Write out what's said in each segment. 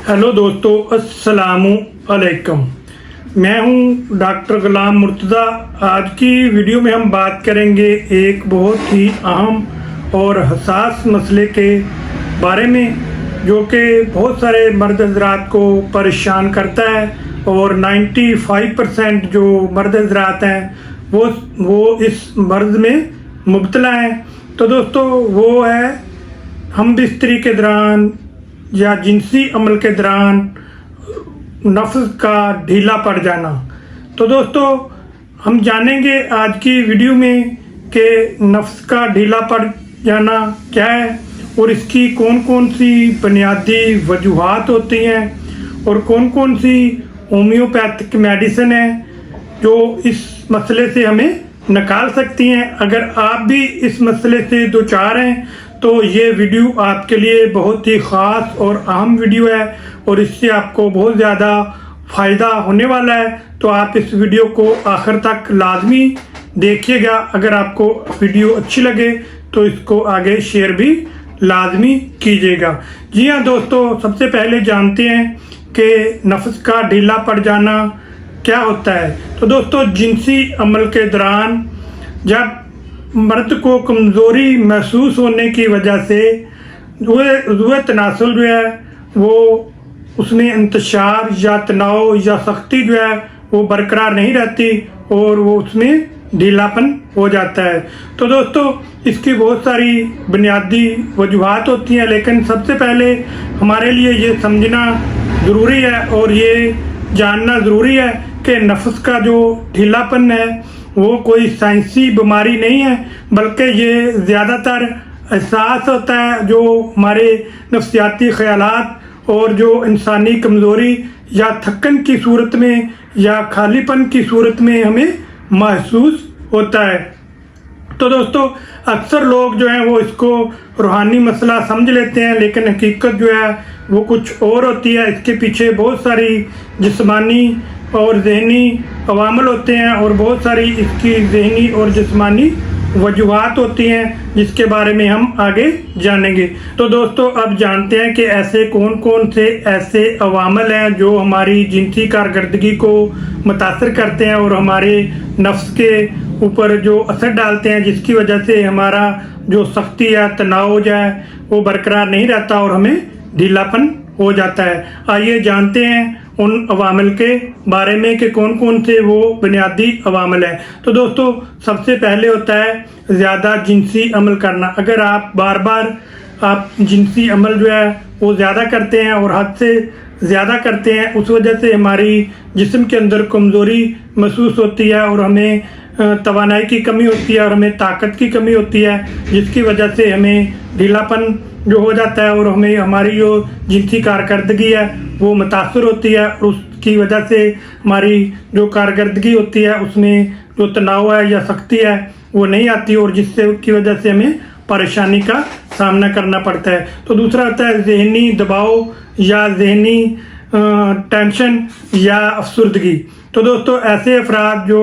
Hello दोस्तों, अस्सलामु अलैकुम। मैं हूं डॉक्टर गुलाम मुर्तज़ा। आज की वीडियो में हम बात करेंगे एक बहुत ही अहम और हसास मसले के बारे में, जो कि बहुत सारे मर्द हज़रात को परेशान करता है और 95% जो मर्द हज़रात हैं वो इस मर्ज़ में मुब्तला हैं। तो दोस्तों, वो है हम बिस्तरी के दौरान या जिनसी अमल के दौरान नफ्स का ढीला पड़ जाना। तो दोस्तों, हम जानेंगे आज की वीडियो में कि नफ्स का ढीला पड़ जाना क्या है और इसकी कौन कौन सी बुनियादी वजूहात होती हैं और कौन कौन सी होम्योपैथिक मेडिसिन है जो इस मसले से हमें निकाल सकती हैं। अगर आप भी इस मसले से दो चार हैं तो ये वीडियो आपके लिए बहुत ही ख़ास और अहम वीडियो है और इससे आपको बहुत ज़्यादा फ़ायदा होने वाला है। तो आप इस वीडियो को आखिर तक लाजमी देखिएगा। अगर आपको वीडियो अच्छी लगे तो इसको आगे शेयर भी लाजमी कीजिएगा। जी हाँ दोस्तों, सबसे पहले जानते हैं कि नफ्स का ढीला पड़ जाना क्या होता है। तो दोस्तों, जिनसी अमल के दौरान जब मर्द को कमज़ोरी महसूस होने की वजह से रुए तनासुल जो है वो उसमें इंतशार या तनाव या सख्ती जो है वो बरकरार नहीं रहती और वो उसमें ढीलापन हो जाता है। तो दोस्तों, इसकी बहुत सारी बुनियादी वजूहात होती हैं, लेकिन सबसे पहले हमारे लिए ये समझना ज़रूरी है और ये जानना ज़रूरी है कि नफ्स का जो ढीलापन है वो कोई साइंसी बीमारी नहीं है, बल्कि ये ज़्यादातर एहसास होता है जो हमारे नफ्सियाती ख़यालात और जो इंसानी कमज़ोरी या थकन की सूरत में या खालीपन की सूरत में हमें महसूस होता है। तो दोस्तों, अक्सर लोग जो हैं वो इसको रूहानी मसला समझ लेते हैं, लेकिन हकीकत जो है वो कुछ और होती है। इसके पीछे बहुत सारी जिस्मानी और ज़हनी अवामल होते हैं और बहुत सारी इसकी ज़हनी और जिस्मानी वजूहात होती हैं जिसके बारे में हम आगे जानेंगे। तो दोस्तों, अब जानते हैं कि ऐसे कौन कौन से ऐसे अवामल हैं जो हमारी जिनसी कारकर्दगी को मुतासर करते हैं और हमारे नफ्स के ऊपर जो असर डालते हैं, जिसकी वजह से हमारा जो सख्ती या तनाव जो है वो बरकरार नहीं रहता और हमें ढीलापन हो जाता है। आइए जानते हैं उन अवामिल के बारे में कि कौन कौन से वो बुनियादी अवामिल हैं। तो दोस्तों, सबसे पहले होता है ज़्यादा जिनसी अमल करना। अगर आप बार बार आप जिनसी अमल जो है वो ज़्यादा करते हैं और हद से ज़्यादा करते हैं, उस वजह से हमारी जिस्म के अंदर कमज़ोरी महसूस होती है और हमें तवानाई की कमी होती है और हमें ताकत की कमी होती है, जिसकी वजह से हमें ढीलापन जो हो जाता है और हमें हमारी जो जिनसी कारकर्दगी है वो मुतासर होती है और उसकी वजह से हमारी जो कारकर्दगी होती है उसमें जो तनाव है या सख्ती है वो नहीं आती और जिससे की वजह से हमें परेशानी का सामना करना पड़ता है। तो दूसरा होता है ज़हनी दबाव या ज़हनी टेंशन या अफसुर्दगी। तो दोस्तों, ऐसे अफराद जो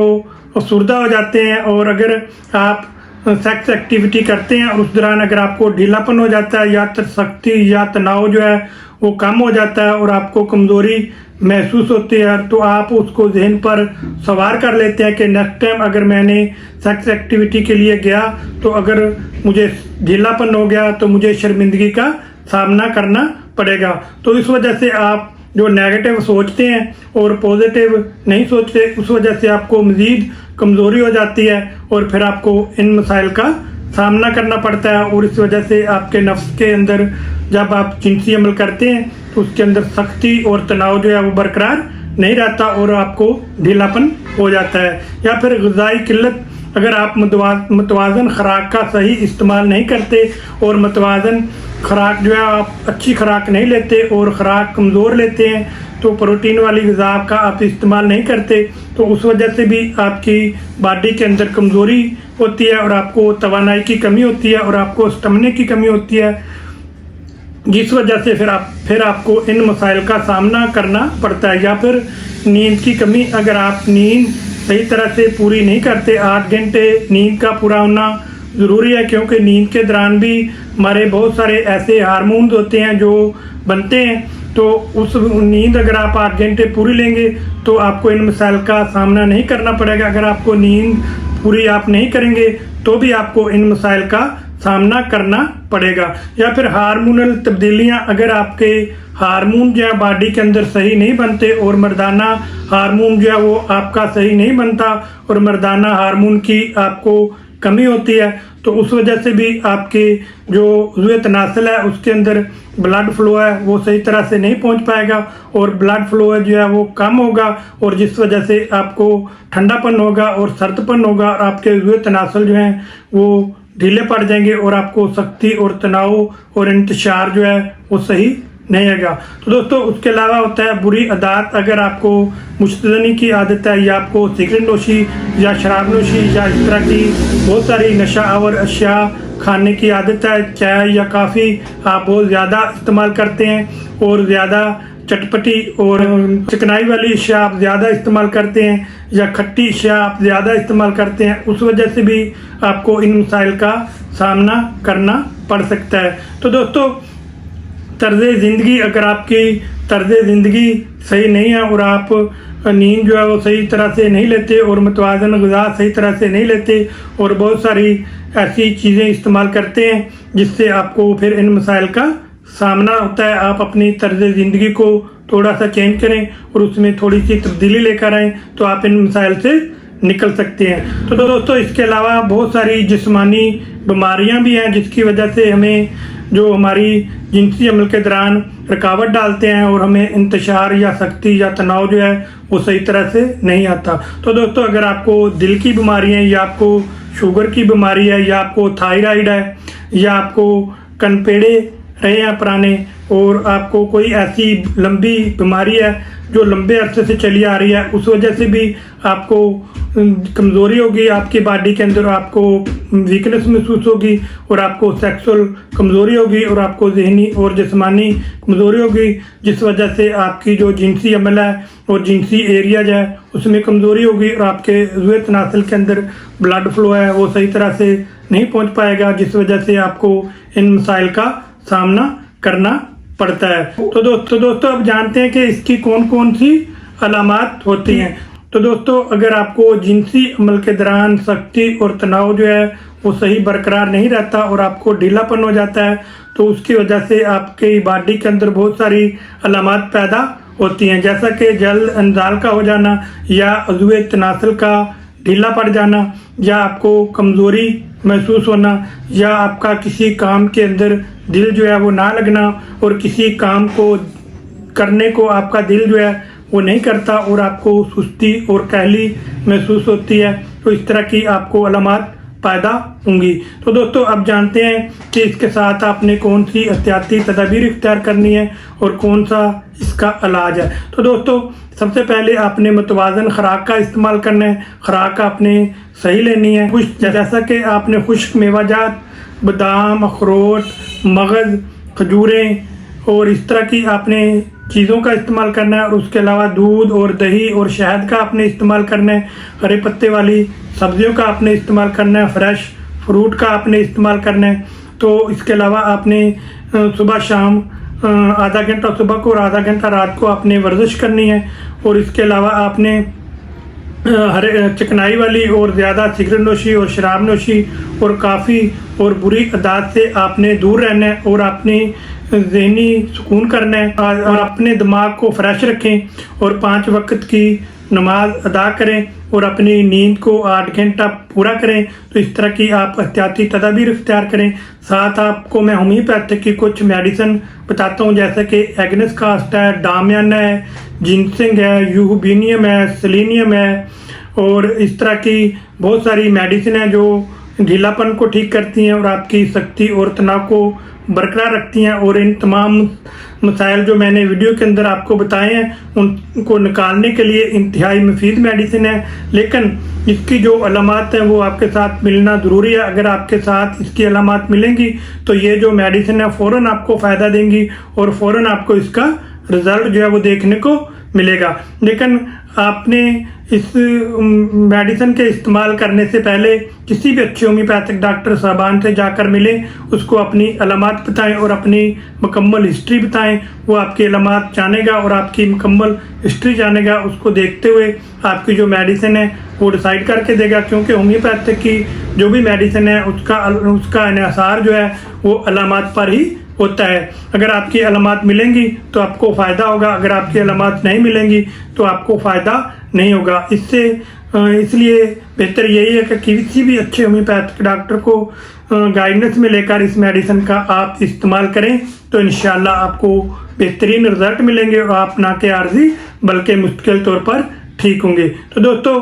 अफसुर्दा हो जाते हैं और अगर आप सेक्स एक्टिविटी करते हैं और उस दौरान अगर आपको ढीलापन हो जाता है या सख्ती या तनाव जो है वो कम हो जाता है और आपको कमज़ोरी महसूस होती है, तो आप उसको जहन पर सवार कर लेते हैं कि नेक्स्ट टाइम अगर मैंने सेक्स एक्टिविटी के लिए गया तो अगर मुझे ढीलापन हो गया तो मुझे शर्मिंदगी का सामना करना पड़ेगा। तो इस वजह से आप जो नेगेटिव सोचते हैं और पॉजिटिव नहीं सोचते, उस वजह से आपको मज़ीद कमज़ोरी हो जाती है और फिर आपको इन मसाइल का सामना करना पड़ता है और इस वजह से आपके नफ्स के अंदर जब आप जिनसी अमल करते हैं तो उसके अंदर सख्ती और तनाव जो है वो बरकरार नहीं रहता और आपको ढीलापन हो जाता है। या फिर ग़िज़ाई किल्लत, अगर आप मुतवाज़न ख़ुराक का सही इस्तेमाल नहीं करते और मुतवाज़न ख़ुराक जो है आप अच्छी ख़ुराक नहीं लेते और ख़ुराक कमज़ोर लेते हैं, तो प्रोटीन वाली ग़िज़ा का आप इस्तेमाल नहीं करते, तो उस वजह से भी आपकी बॉडी के अंदर कमज़ोरी होती है और आपको तवानाई की कमी होती है और आपको स्टमने की कमी होती है, जिस वजह से फिर आपको इन मसाइल का सामना करना पड़ता है। या फिर नींद की कमी, अगर आप नींद सही तरह से पूरी नहीं करते, 8 घंटे नींद का पूरा होना ज़रूरी है, क्योंकि नींद के दौरान भी हमारे बहुत सारे ऐसे हार्मोन्स होते हैं जो बनते हैं तो उस नींद अगर आप 8 घंटे पूरी लेंगे तो आपको इन मसाइल का सामना नहीं करना पड़ेगा। अगर आपको नींद पूरी आप नहीं करेंगे तो भी आपको इन मसाइल का सामना करना पड़ेगा। या फिर हार्मोनल तब्दीलियां, अगर आपके हार्मोन जो है बॉडी के अंदर सही नहीं बनते और मर्दाना हार्मोन जो है वो आपका सही नहीं बनता और मर्दाना हार्मोन की आपको कमी होती है, तो उस वजह से भी आपके जो उज़्वे तनासल है उसके अंदर ब्लड फ्लो है वो सही तरह से नहीं पहुंच पाएगा और ब्लड फ्लो जो है वो कम होगा और जिस वजह से आपको ठंडापन होगा और सर्दपन होगा और आपके उज़्वे तनासल जो हैं वो ढीले पड़ जाएंगे और आपको सख्ती और तनाव और इंतशार जो है वो सही नहीं आएगा। तो दोस्तों उसके अलावा होता है बुरी आदत। अगर आपको मुश्तनी की आदत है या आपको सिगरेट नोशी या शराब नोशी या इस तरह की बहुत सारी नशा आवर अशिया खाने की आदत है, चाय या काफ़ी आप बहुत ज़्यादा इस्तेमाल करते हैं और ज़्यादा चटपटी और चिकनाई वाली अशिया आप ज़्यादा इस्तेमाल करते हैं या खट्टी अशिया आप ज़्यादा इस्तेमाल करते हैं, उस वजह से भी आपको इन मसाइल का सामना करना पड़ सकता है। तो दोस्तों तर्ज़ ज़िंदगी, अगर आपकी तर्ज़ ज़िंदगी सही नहीं है और आप नींद जो है वो सही तरह से नहीं लेते और मुतवाज़न ग़िज़ा सही तरह से नहीं लेते और बहुत सारी ऐसी चीज़ें इस्तेमाल करते हैं जिससे आपको फिर इन मसाइल का सामना होता है। आप अपनी तर्ज़ ज़िंदगी को थोड़ा सा चेंज करें और उसमें थोड़ी सी तब्दीली लेकर आएँ तो आप इन मसाइल से निकल सकते हैं। तो दोस्तों इसके अलावा बहुत सारी जिस्मानी बीमारियां भी हैं जिसकी वजह से हमें जो हमारी जिनसी अमल के दौरान रुकावट डालते हैं और हमें इंतशार या सख्ती या तनाव जो है वो सही तरह से नहीं आता। तो दोस्तों अगर आपको दिल की बीमारी है या आपको शुगर की बीमारी है या आपको थायराइड है या आपको कनपेड़े रहे हैं पुराने और आपको कोई ऐसी लंबी बीमारी है जो लंबे अरसे से चली आ रही है, उस वजह से भी आपको कमज़ोरी होगी आपकी बॉडी के अंदर, आपको वीकनेस महसूस होगी और आपको सेक्सुअल कमज़ोरी होगी और आपको जहनी और जिस्मानी कमज़ोरी होगी, जिस वजह से आपकी जो जिनसी अमल है और जिनसी एरिया जो है उसमें कमज़ोरी होगी और आपके उज़्वे तनासल के अंदर ब्लड फ्लो है वो सही तरह से नहीं पहुँच पाएगा, जिस वजह से आपको इन मसाइल का सामना करना पड़ता है। तो दोस्तों अब जानते हैं कि इसकी कौन कौन सी अलामात होती हैं। तो दोस्तों अगर आपको जिनसी अमल के दौरान सख्ती और तनाव जो है वो सही बरकरार नहीं रहता और आपको ढीलापन हो जाता है तो उसकी वजह से आपके बॉडी के अंदर बहुत सारी अलामात पैदा होती हैं, जैसा कि जल्द अंजाल का हो जाना या उज़्वे तनासल का ढीला पड़ जाना या आपको कमज़ोरी महसूस होना या आपका किसी काम के अंदर दिल जो है वो ना लगना और किसी काम को करने को आपका दिल जो है वो नहीं करता और आपको सुस्ती और कहली महसूस होती है, तो इस तरह की आपको अलामात पैदा होंगी। तो दोस्तों अब जानते हैं कि इसके साथ आपने कौन सी एहतियाती तदाबीर इख्तियार करनी है और कौन सा इसका इलाज है। तो दोस्तों सबसे पहले आपने मुतवाज़न खुराक का इस्तेमाल करना है, खुराक आपने सही लेनी है। जैसा कि आपने खुश्क मेवाजात, बादाम, अखरोट, मगज़, खजूरें और इस तरह की आपने चीज़ों का इस्तेमाल करना है और उसके अलावा दूध और दही और शहद का आपने इस्तेमाल करना है, हरे पत्ते वाली सब्जियों का आपने इस्तेमाल करना है, फ्रेश फ्रूट का आपने इस्तेमाल करना है। तो इसके अलावा आपने सुबह शाम आधा घंटा सुबह को और आधा घंटा रात को आपने वर्जिश करनी है और इसके अलावा आपने हरे चिकनाई वाली और ज़्यादा सिगरेट नोशी और शराब नोशी और काफ़ी और बुरी आदत से आपने दूर रहना है और अपनी ज़हनी सुकून करना है और अपने दिमाग को फ्रेश रखें और 5 वक्त की नमाज अदा करें और अपनी नींद को 8 घंटा पूरा करें। तो इस तरह की आप एहतियाती तदाबीर इख्तियार करें। साथ आपको मैं होम्योपैथिक की कुछ मेडिसिन बताता हूँ, जैसे कि एग्नेस कास्ट है, डामियन है, जिनसिंग है, यूबिनियम है, सेलेनियम है और इस तरह की बहुत सारी मेडिसिन है जो ढीलापन को ठीक करती हैं और आपकी सख्ती और तनाव को बरकरार रखती हैं। और इन तमाम मसाइल जो मैंने वीडियो के अंदर आपको बताए हैं उनको निकालने के लिए इंतहाई मुफीद मेडिसिन है, लेकिन इसकी जो अलामात हैं वो आपके साथ मिलना ज़रूरी है। अगर आपके साथ इसकी अलामात मिलेंगी तो ये जो मेडिसिन है फ़ौरन आपको फ़ायदा देंगी और फ़ौरन आपको इसका रिज़ल्ट जो है वो देखने को मिलेगा। लेकिन आपने इस मेडिसिन के इस्तेमाल करने से पहले किसी भी अच्छे होम्योपैथिक डॉक्टर साहबान से जाकर मिलें, उसको अपनी अलामात बताएं और अपनी मुकम्मल हिस्ट्री बताएं। वो आपकी अलामात जानेगा और आपकी मुकम्मल हिस्ट्री जानेगा। उसको देखते हुए आपकी जो मेडिसिन है वो डिसाइड करके देगा, क्योंकि होम्योपैथिक की जो भी मेडिसिन है उसका इन्हिसार जो है वो अलामात पर ही होता है। अगर आपकी अलामात मिलेंगी तो आपको फ़ायदा होगा, अगर आपकी अलामात नहीं मिलेंगी तो आपको फ़ायदा नहीं होगा। इसलिए बेहतर यही है कि किसी भी अच्छे होम्योपैथिक डॉक्टर को गाइडेंस में लेकर इस मेडिसिन का आप इस्तेमाल करें, तो इंशाल्लाह आपको बेहतरीन रिजल्ट मिलेंगे और आप ना के आर्जी बल्कि मुस्तकिल तौर पर ठीक होंगे। तो दोस्तों,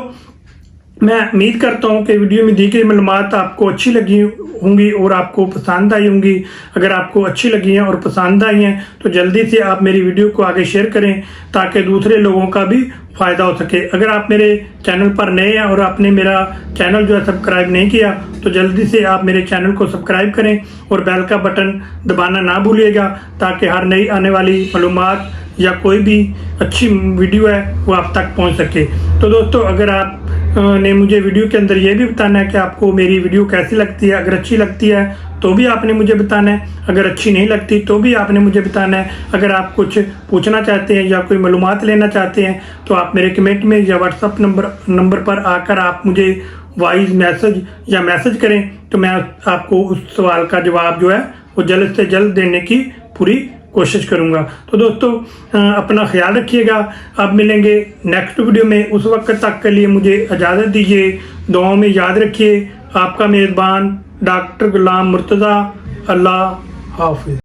मैं उम्मीद करता हूँ कि वीडियो में दी गई मालूमात आपको अच्छी लगी होंगी और आपको पसंद आई होंगी। अगर आपको अच्छी लगी हैं और पसंद आई हैं तो जल्दी से आप मेरी वीडियो को आगे शेयर करें ताकि दूसरे लोगों का भी फ़ायदा हो सके। अगर आप मेरे चैनल पर नए हैं और आपने मेरा चैनल जो है सब्सक्राइब नहीं किया तो जल्दी से आप मेरे चैनल को सब्सक्राइब करें और बेल का बटन दबाना ना भूलिएगा, ताकि हर नई आने वाली मालूमात या कोई भी अच्छी वीडियो है वो आप तक पहुंच सके। तो दोस्तों, अगर आप ने मुझे वीडियो के अंदर ये भी बताना है कि आपको मेरी वीडियो कैसी लगती है। अगर अच्छी लगती है तो भी आपने मुझे बताना है, अगर अच्छी नहीं लगती तो भी आपने मुझे बताना है। अगर आप कुछ पूछना चाहते हैं या कोई मालूमात लेना चाहते हैं तो आप मेरे कमेंट में या व्हाट्सअप नंबर पर आकर आप मुझे वॉइस मैसेज या मैसेज करें, तो मैं आपको उस सवाल का जवाब जो है वो जल्द से जल्द देने की पूरी कोशिश करूंगा। तो दोस्तों, अपना ख्याल रखिएगा। अब मिलेंगे नेक्स्ट वीडियो में, उस वक्त तक के लिए मुझे इजाज़त दीजिए। दुआओं में याद रखिए। आपका मेज़बान डॉक्टर गुलाम मुर्तज़ा। अल्लाह हाफिज़।